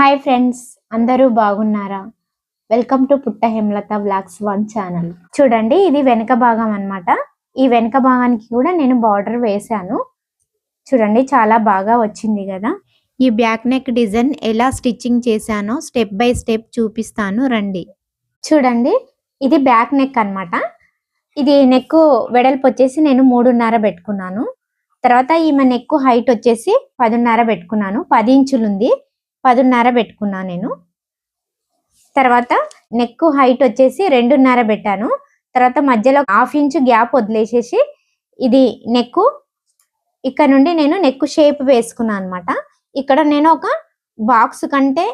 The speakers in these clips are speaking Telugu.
హాయ్ ఫ్రెండ్స్, అందరూ బాగున్నారా? వెల్కమ్ టు పుట్ట హేమలత బ్లాగ్స్ 1 ఛానల్. చూడండి, ఇది వెనక భాగం అన్నమాట. ఈ వెనక భాగానికి కూడా నేను బార్డర్ వేసాను. చూడండి, చాలా బాగా వచ్చింది కదా. ఈ బ్యాక్ నెక్ డిజైన్ ఎలా స్టిచ్చింగ్ చేశానో స్టెప్ బై స్టెప్ చూపిస్తాను రండి. చూడండి, ఇది బ్యాక్ నెక్ అన్నమాట. ఇది నెక్ వెడల్పు వచ్చేసి నేను 3.5 పెట్టుకున్నాను. తర్వాత ఈమె నెక్ హైట్ వచ్చేసి 10.5 పెట్టుకున్నాను. 10 ఇంచులు ఉంది, 10.5 పెట్టుకున్నాను నేను. తర్వాత నెక్ హైట్ వచ్చేసి 2.5 పెట్టాను. తర్వాత మధ్యలో 1/2 ఇంచు గ్యాప్ వదిలేసేసి ఇది నెక్ ఇక్కడ నుండి నేను నెక్ షేప్ వేసుకున్నాను అనమాట. ఇక్కడ నేను ఒక బాక్స్ కంటే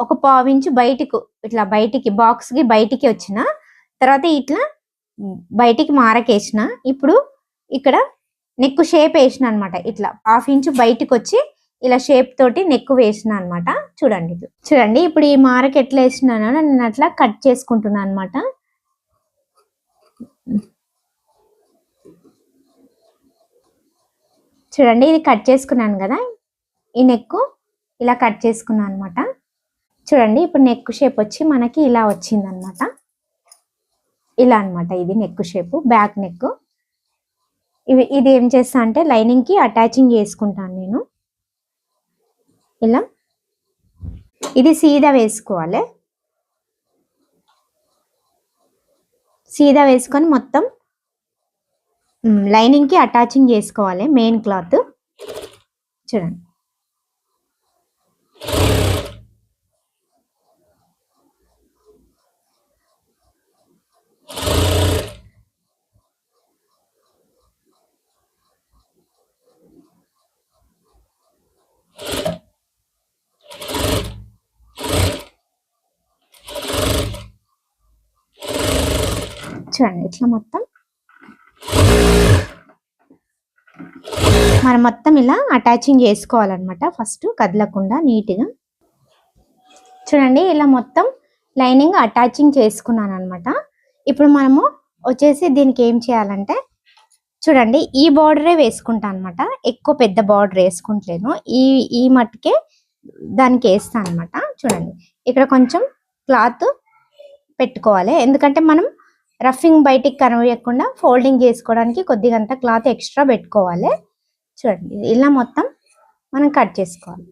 ఒక 1/2 ఇంచు బయటికి ఇట్లా బయటికి బాక్స్ కి బయటికి వచ్చిన తర్వాత ఇట్లా బయటికి మారకేసిన. ఇప్పుడు ఇక్కడ నెక్ షేప్ వేసిన అనమాట. ఇట్లా 1/2 ఇంచు బయటికి వచ్చి ఇలా షేప్ తోటి నెక్ వేసిన అనమాట. చూడండి ఇప్పుడు ఈ మారకి ఎట్లా వేసినానో నేను అట్లా కట్ చేసుకుంటున్నాను అనమాట. చూడండి, ఇది కట్ చేసుకున్నాను కదా. ఈ నెక్ ఇలా కట్ చేసుకున్నాను అనమాట. చూడండి, ఇప్పుడు నెక్ షేప్ వచ్చి మనకి ఇలా వచ్చింది అనమాట. ఇలా అనమాట, ఇది నెక్ షేప్, బ్యాక్ నెక్. ఇది ఏం చేస్తా అంటే లైనింగ్ కి అటాచింగ్ చేసుకుంటాను నేను. ఇలా ఇది సీదా వేసుకోవాలి. సీదా వేసుకొని మొత్తం లైనింగ్ కి అటాచింగ్ చేసుకోవాలి మెయిన్ క్లాత్. చూడండి, ఇట్లా మనం మొత్తం ఇలా అటాచింగ్ చేసుకోవాలన్నమాట. ఫస్ట్ కదలకుండా నీట్గా. చూడండి, ఇలా మొత్తం లైనింగ్ అటాచింగ్ చేసుకున్నాను అనమాట. ఇప్పుడు మనము వచ్చేసి దీనికి ఏం చేయాలంటే చూడండి, ఈ బార్డరే వేసుకుంటాను అనమాట. ఎక్కువ పెద్ద బార్డర్ వేసుకుంటలేను, ఈ మట్టుకే దానికి వేస్తాను అనమాట. చూడండి, ఇక్కడ కొంచెం క్లాత్ పెట్టుకోవాలి, ఎందుకంటే మనం రఫింగ్ బయటికి కనవేయకుండా ఫోల్డింగ్ చేసుకోవడానికి కొద్దిగంత క్లాత్ ఎక్స్ట్రా పెట్టుకోవాలి. చూడండి, ఇలా మొత్తం మనం కట్ చేసుకోవాలి.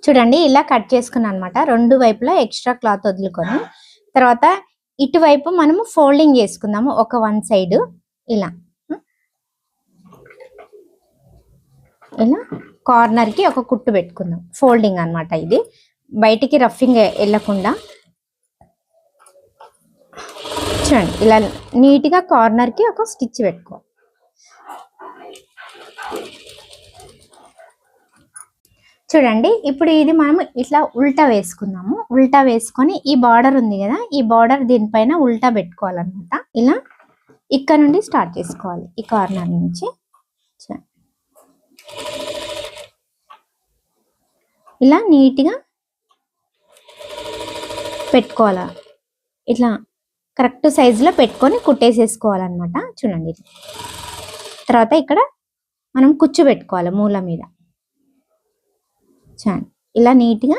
చూడండి, ఇలా కట్ చేసుకున్నాను అనమాట. రెండు వైపులా ఎక్స్ట్రా క్లాత్ వదులుకొని తర్వాత ఇటువైపు మనము ఫోల్డింగ్ చేసుకుందాము. ఒక 1 సైడ్ ఇలా కార్నర్ కి ఒక కుట్టు పెట్టుకుందాం. ఫోల్డింగ్ అనమాట, ఇది బయటికి రఫింగ్ వెళ్ళకుండా. చూడండి, ఇలా నీట్గా కార్నర్ కి ఒక స్టిచ్ పెట్టుకో. చూడండి, ఇప్పుడు ఇది మనం ఇట్లా ఉల్టా వేసుకుందాము. ఉల్టా వేసుకొని ఈ బార్డర్ ఉంది కదా, ఈ బార్డర్ దీనిపైన ఉల్టా పెట్టుకోవాలన్నమాట. ఇలా ఇక్కడ నుండి స్టార్ట్ చేసుకోవాలి, ఈ కార్నర్ నుంచి. ఇలా నీట్గా పెట్టుకోవాలా, ఇట్లా కరెక్ట్ సైజులో పెట్టుకొని కుట్టేసేసుకోవాలన్నమాట. చూడండి, తర్వాత ఇక్కడ మనం కుచ్చు పెట్టుకోవాలి మూల మీద. చూడండి, ఇలా నీట్గా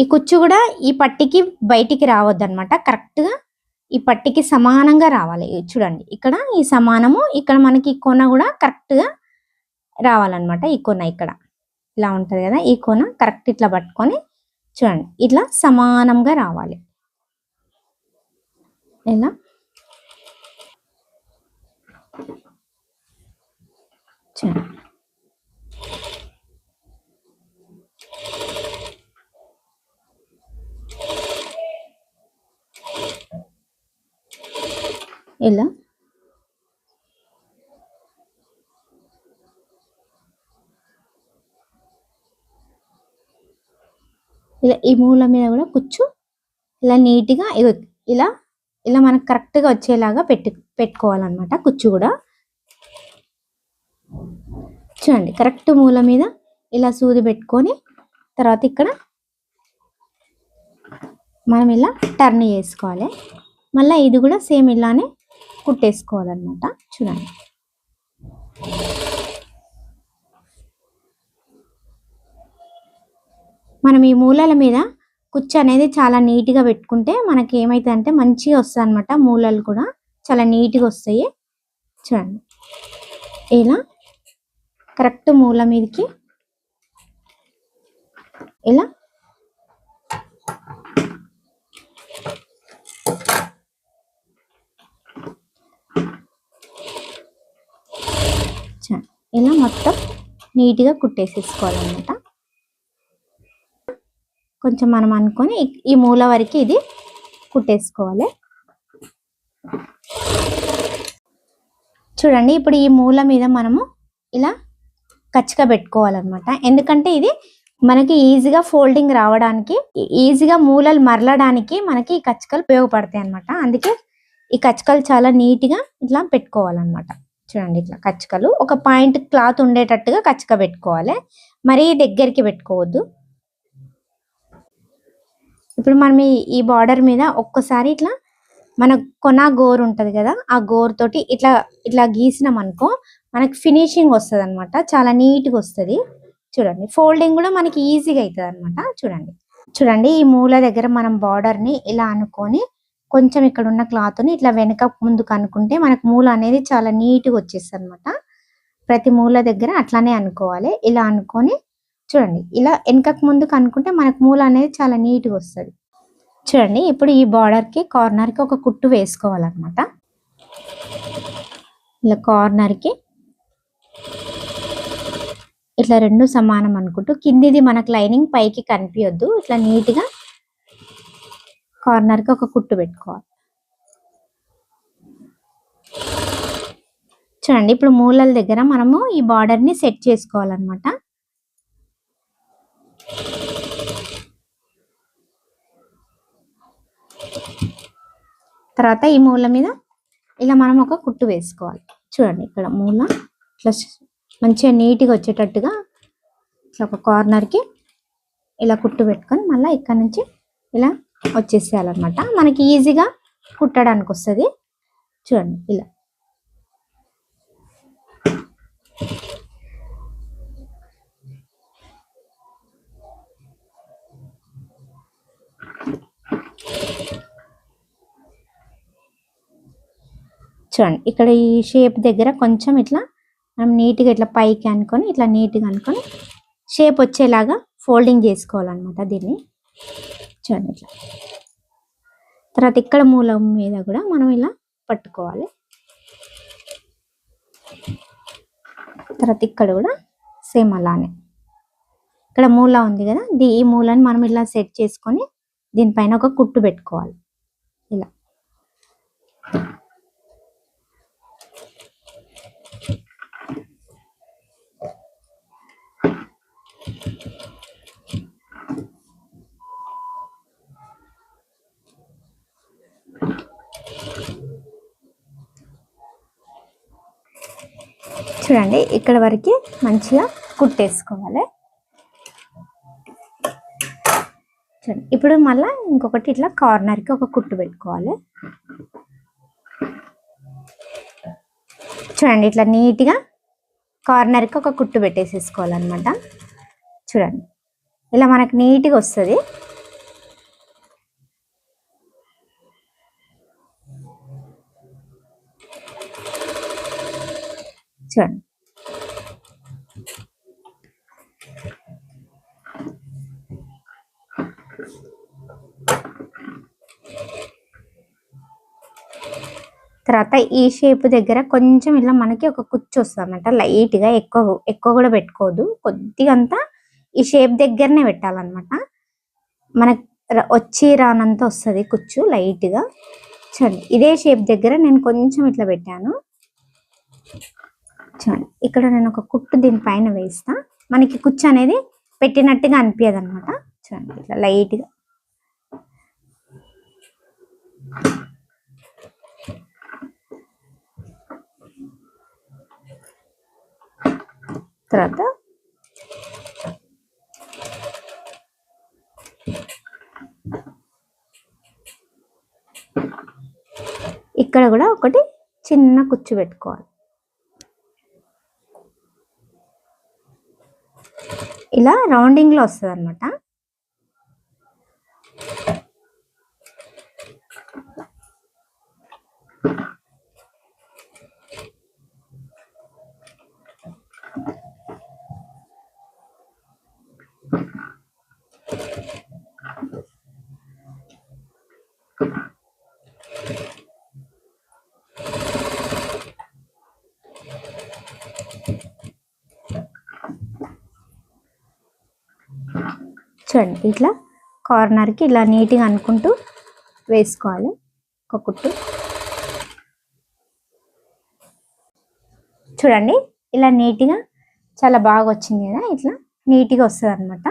ఈ కుచ్చు కూడా ఈ పట్టికి బయటికి రావద్దు అనమాట. కరెక్ట్గా ఈ పట్టికి సమానంగా రావాలి. చూడండి, ఇక్కడ ఈ సమానము, ఇక్కడ మనకి ఈ కొన కూడా కరెక్ట్గా రావాలన్నమాట. ఈ కొన ఇక్కడ ఇలా ఉంటుంది కదా, ఈ కొన కరెక్ట్ ఇట్లా పట్టుకొని చూడండి, ఇట్లా సమానంగా రావాలి. ఇలా చూడండి, ఇలా ఇలా ఈ మూల మీద కూడా కుచ్చు ఇలా నీట్గా ఇలా ఇలా మనకు కరెక్ట్గా వచ్చేలాగా పెట్టుకోవాలన్నమాట. కుచ్చు కూడా చూడండి, కరెక్ట్ మూల మీద ఇలా సూది పెట్టుకొని తర్వాత ఇక్కడ మనం ఇలా టర్న్ చేసుకోవాలి. మళ్ళీ ఇది కూడా సేమ్ ఇలానే కుట్టేసుకోవాలన్నమాట. చూడండి, మనం ఈ మూలల మీద కుచ్చు అనేది చాలా నీట్గా పెట్టుకుంటే మనకి ఏమైతుందంటే మంచిగా వస్తుంది అనమాట. మూలలు కూడా చాలా నీట్గా వస్తాయి. చూడండి ఇలా కరెక్ట్ మూల మీదకి ఇలా ఇలా మొత్తం నీట్గా కుట్టేసేసుకోవాలన్నమాట. కొంచెం మనం అనుకొని ఈ మూల వరకు ఇది కుట్టేసుకోవాలి. చూడండి ఇప్పుడు ఈ మూల మీద మనము ఇలా కచ్చిగా పెట్టుకోవాలన్నమాట. ఎందుకంటే ఇది మనకి ఈజీగా ఫోల్డింగ్ రావడానికి, ఈజీగా మూలలు మరలడానికి మనకి ఈ కచ్చికలు ఉపయోగపడతాయి అన్నమాట. అందుకే ఈ కచ్చికలు చాలా నీట్గా ఇట్లా పెట్టుకోవాలన్నమాట. చూడండి ఇట్లా కచ్చికలు ఒక పాయింట్ క్లాత్ ఉండేటట్టుగా కచ్చిక పెట్టుకోవాలి, మరీ దగ్గరికి పెట్టుకోవద్దు. ఇప్పుడు మనం ఈ బార్డర్ మీద ఒక్కసారి ఇట్లా మన కొన గోరు ఉంటుంది కదా, ఆ గోరు తోటి ఇట్లా ఇట్లా గీసినాం అనుకో మనకి ఫినిషింగ్ వస్తుంది అనమాట. చాలా నీట్గా వస్తుంది. చూడండి ఫోల్డింగ్ కూడా మనకి ఈజీగా అవుతుంది అనమాట. చూడండి ఈ మూల దగ్గర మనం బార్డర్ని ఇలా అనుకొని కొంచెం ఇక్కడ ఉన్న క్లాత్ని ఇట్లా వెనక ముందుకు అనుకుంటే మనకు మూల అనేది చాలా నీట్గా వచ్చేస్తుంది అనమాట. ప్రతి మూల దగ్గర అట్లానే అనుకోవాలి. ఇలా అనుకొని చూడండి ఇలా వెనకకు ముందుకు అనుకుంటే మనకు మూల అనేది చాలా నీట్గా వస్తుంది. చూడండి ఇప్పుడు ఈ బార్డర్కి కార్నర్కి ఒక కుట్టు వేసుకోవాలన్నమాట. ఇలా కార్నర్కి ఇట్లా రెండు సమానం అనుకుంటూ కిందిది మనకు లైనింగ్ పైకి కనిపించొద్దు, ఇట్లా నీట్గా కార్నర్కి ఒక కుట్టు పెట్టుకోవాలి. చూడండి ఇప్పుడు మూలల దగ్గర మనము ఈ బార్డర్ని సెట్ చేసుకోవాలన్నమాట. తర్వాత ఈ మూల మీద ఇలా మనం ఒక కుట్టు వేసుకోవాలి. చూడండి ఇక్కడ మూల ఇట్లా మంచిగా నీట్గా వచ్చేటట్టుగా ఇట్లా ఒక కార్నర్కి ఇలా కుట్టు పెట్టుకొని మళ్ళీ ఇక్కడ నుంచి ఇలా వచ్చేసేయాలన్నమాట. మనకి ఈజీగా కుట్టడానికి వస్తుంది. చూడండి ఇలా చూడండి ఇక్కడ ఈ షేప్ దగ్గర కొంచెం ఇట్లా మనం నీట్గా ఇట్లా పైకి అనుకొని ఇట్లా నీట్గా అనుకొని షేప్ వచ్చేలాగా ఫోల్డింగ్ చేసుకోవాలన్నమాట దీన్ని. చూడండి ఇట్లా తర్వాత ఇక్కడ మూలం మీద కూడా మనం ఇలా పట్టుకోవాలి. తర్వాత ఇక్కడ కూడా సేమ్ అలానే ఇక్కడ మూల ఉంది కదా, ఈ మూలని మనం ఇలా సెట్ చేసుకొని దీనిపైన ఒక కుట్టు పెట్టుకోవాలి. ఇలా చూడండి ఇక్కడ వరకు మంచిగా కుట్టేసుకోవాలి. చూడండి ఇప్పుడు మళ్ళీ ఇంకొకటి ఇట్లా కార్నర్కి ఒక కుట్టు పెట్టుకోవాలి. చూడండి ఇట్లా నీట్గా కార్నర్కి ఒక కుట్టు పెట్టేసేసుకోవాలన్నమాట. చూడండి ఇలా మనకు నీట్గా వస్తుంది. చూడండి తర్వాత ఈ షేప్ దగ్గర కొంచెం ఇలా మనకి ఒక కుచ్చు వస్తుంది అన్నమాట. లైట్గా ఎక్కువ కూడా పెట్టుకోవద్దు, కొద్దిగా అంతా ఈ షేప్ దగ్గరనే పెట్టాలన్నమాట. మనకు వచ్చి రానంత వస్తుంది కుచ్చు లైట్గా. చూడండి ఇదే షేప్ దగ్గర నేను కొంచెం ఇట్లా పెట్టాను. చూడండి ఇక్కడ నేను ఒక కుట్టు దీనిపైన వేస్తా, మనకి కుచ్చు అనేది పెట్టినట్టుగా అనిపించదు అనమాట. చూడండి ఇట్లా లైట్గా తర్వాత ఇక్కడ కూడా ఒకటి చిన్న కుచ్చు పెట్టుకోవాలి. ఇలా రౌండింగ్ లో వస్తుంది అనమాట. చూడండి ఇట్లా కార్నర్కి ఇలా నీట్గా అనుకుంటూ వేసుకోవాలి ఒక కుట్టు. చూడండి ఇలా నీట్గా చాలా బాగా వచ్చింది కదా, ఇట్లా నీట్గా వస్తుంది అనమాట.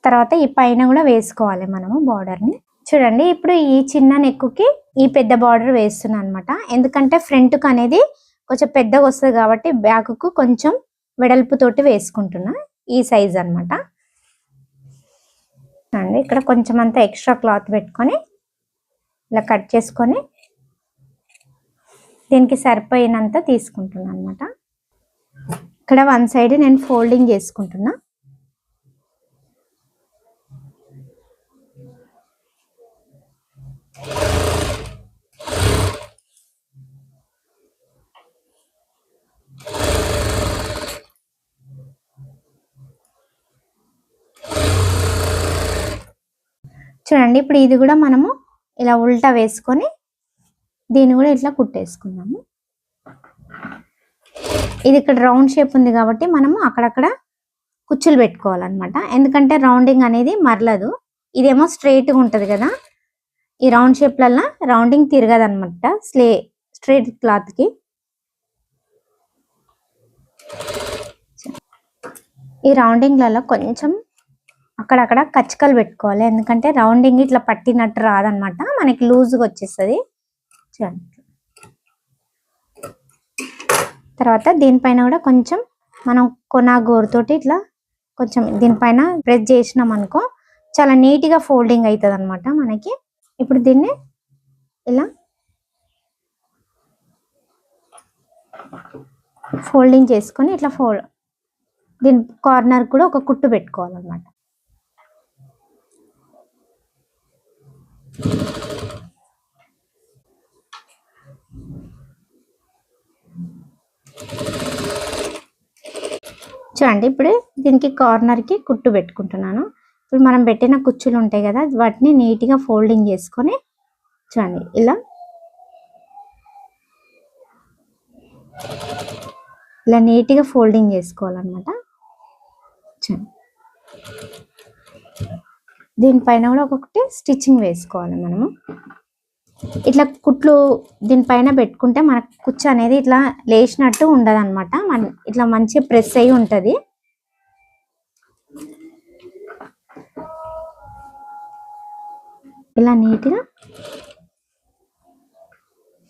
తర్వాత ఈ పైన కూడా వేసుకోవాలి మనము బార్డర్ని. చూడండి ఇప్పుడు ఈ చిన్న నెక్కుకి ఈ పెద్ద బార్డర్ వేస్తున్నాను అనమాట. ఎందుకంటే ఫ్రంట్కి అనేది కొంచెం పెద్దగా వస్తుంది కాబట్టి బ్యాక్కు కొంచెం వెడల్పుతోటి వేసుకుంటున్నా ఈ సైజ్ అనమాట. అండి ఇక్కడ కొంచెం అంతా ఎక్స్ట్రా క్లాత్ పెట్టుకొని ఇలా కట్ చేసుకొని దీనికి సరిపోయినంత తీసుకుంటున్నాను అనమాట. ఇక్కడ వన్ సైడ్ నేను ఫోల్డింగ్ చేసుకుంటున్నా. చూడండి ఇప్పుడు ఇది కూడా మనము ఇలా ఉల్టా వేసుకొని దీన్ని కూడా ఇట్లా కుట్టేసుకుందాము. ఇది ఇక్కడ రౌండ్ షేప్ ఉంది కాబట్టి మనము అక్కడక్కడ కుచ్చులు పెట్టుకోవాలన్నమాట. ఎందుకంటే రౌండింగ్ అనేది మరలదు. ఇదేమో స్ట్రైట్గా ఉంటుంది కదా, ఈ రౌండ్ షేప్లల్లో రౌండింగ్ తిరగదు అనమాట స్ట్రైట్ క్లాత్కి. ఈ రౌండింగ్లలో కొంచెం అక్కడక్కడ కచ్చకలు పెట్టుకోవాలి. ఎందుకంటే రౌండింగ్ ఇట్లా పట్టినట్టు రాదనమాట, మనకి లూజ్గా వచ్చేస్తుంది. చూడండి తర్వాత దీనిపైన కూడా కొంచెం మనం కొనా గోరుతోటి ఇట్లా కొంచెం దీనిపైన ప్రెస్ చేసినాం అనుకో చాలా నీట్గా ఫోల్డింగ్ అవుతుంది అనమాట మనకి. ఇప్పుడు దీన్ని ఇలా ఫోల్డింగ్ చేసుకొని ఇట్లా దీని కార్నర్ కూడా ఒక కుట్టు పెట్టుకోవాలన్నమాట. చూడండి ఇప్పుడు దీనికి కార్నర్కి కుట్టు పెట్టుకుంటున్నాను. ఇప్పుడు మనం పెట్టిన కుచ్చులు ఉంటాయి కదా, వాటిని నీట్గా ఫోల్డింగ్ చేసుకొని చూడండి ఇలా నీట్గా ఫోల్డింగ్ చేసుకోవాలన్నమాట. చూడండి దీనిపైన కూడా ఒక్కొక్కటి స్టిచ్చింగ్ వేసుకోవాలి మనము. ఇట్లా కుట్లు దీనిపైన పెట్టుకుంటే మనకు కుచ్చు అనేది ఇట్లా లేచినట్టు ఉండదు అనమాట, ఇట్లా మంచిగా ప్రెస్ అయ్యి ఉంటుంది. ఇలా నీట్గా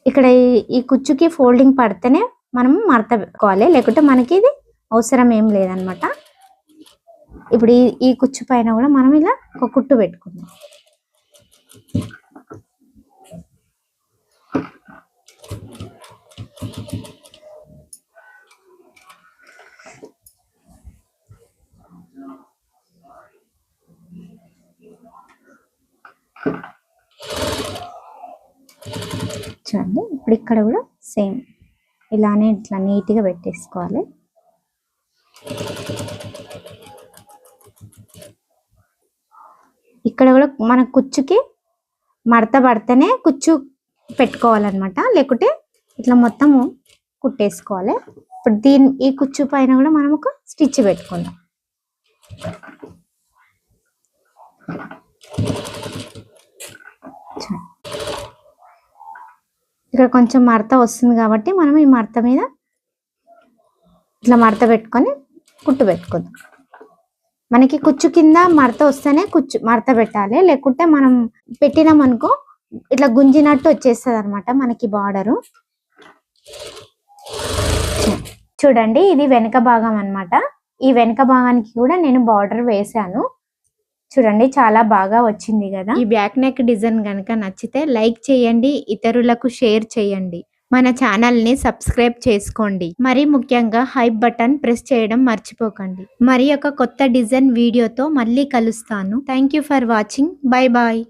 ఇక్కడ ఈ కుచ్చుకి ఫోల్డింగ్ పడితేనే మనం మడత పెట్టుకోవాలి, లేకుంటే మనకి ఇది అవసరం ఏం లేదనమాట. ఇప్పుడు ఈ కుచ్చు పైన కూడా మనం ఇలా ఒక కుట్టు పెట్టుకుందాం. చూడండి ఇప్పుడు ఇక్కడ కూడా సేమ్ ఇలానే ఇట్లా నీట్గా పెట్టేసుకోవాలి. ఇక్కడ కూడా మన కుచ్చుకి మడత పడితేనే కుచ్చు పెట్టుకోవాలన్నమాట, లేకుంటే ఇట్లా మొత్తము కుట్టేసుకోవాలి. ఇప్పుడు ఈ కుచ్చు పైన కూడా మనం ఒక స్టిచ్ పెట్టుకుందాం. ఇక్కడ కొంచెం మడత వస్తుంది కాబట్టి మనం ఈ మడత మీద ఇట్లా మడత పెట్టుకొని కుట్టు పెట్టుకుందాం. మనకి కుచ్చు కింద మడత వస్తేనే మడత పెట్టాలి, లేకుంటే మనం పెట్టినామనుకో ఇట్లా గుంజినట్టు వచ్చేస్తుంది అనమాట మనకి బార్డరు. చూడండి ఇది వెనక భాగం అన్నమాట. ఈ వెనక భాగానికి కూడా నేను బార్డర్ వేసాను. చూడండి చాలా బాగా వచ్చింది కదా. ఈ బ్యాక్ నెక్ డిజైన్ కనుక నచ్చితే లైక్ చేయండి, ఇతరులకు షేర్ చేయండి, మన ఛానల్ ని సబ్స్క్రైబ్ చేసుకోండి. మరి ముఖ్యంగా హైప్ బటన్ ప్రెస్ చేయడం మర్చిపోకండి. మరి ఒక కొత్త డిజైన్ వీడియోతో మళ్ళీ కలుస్తాను. Thank you for watching. Bye bye.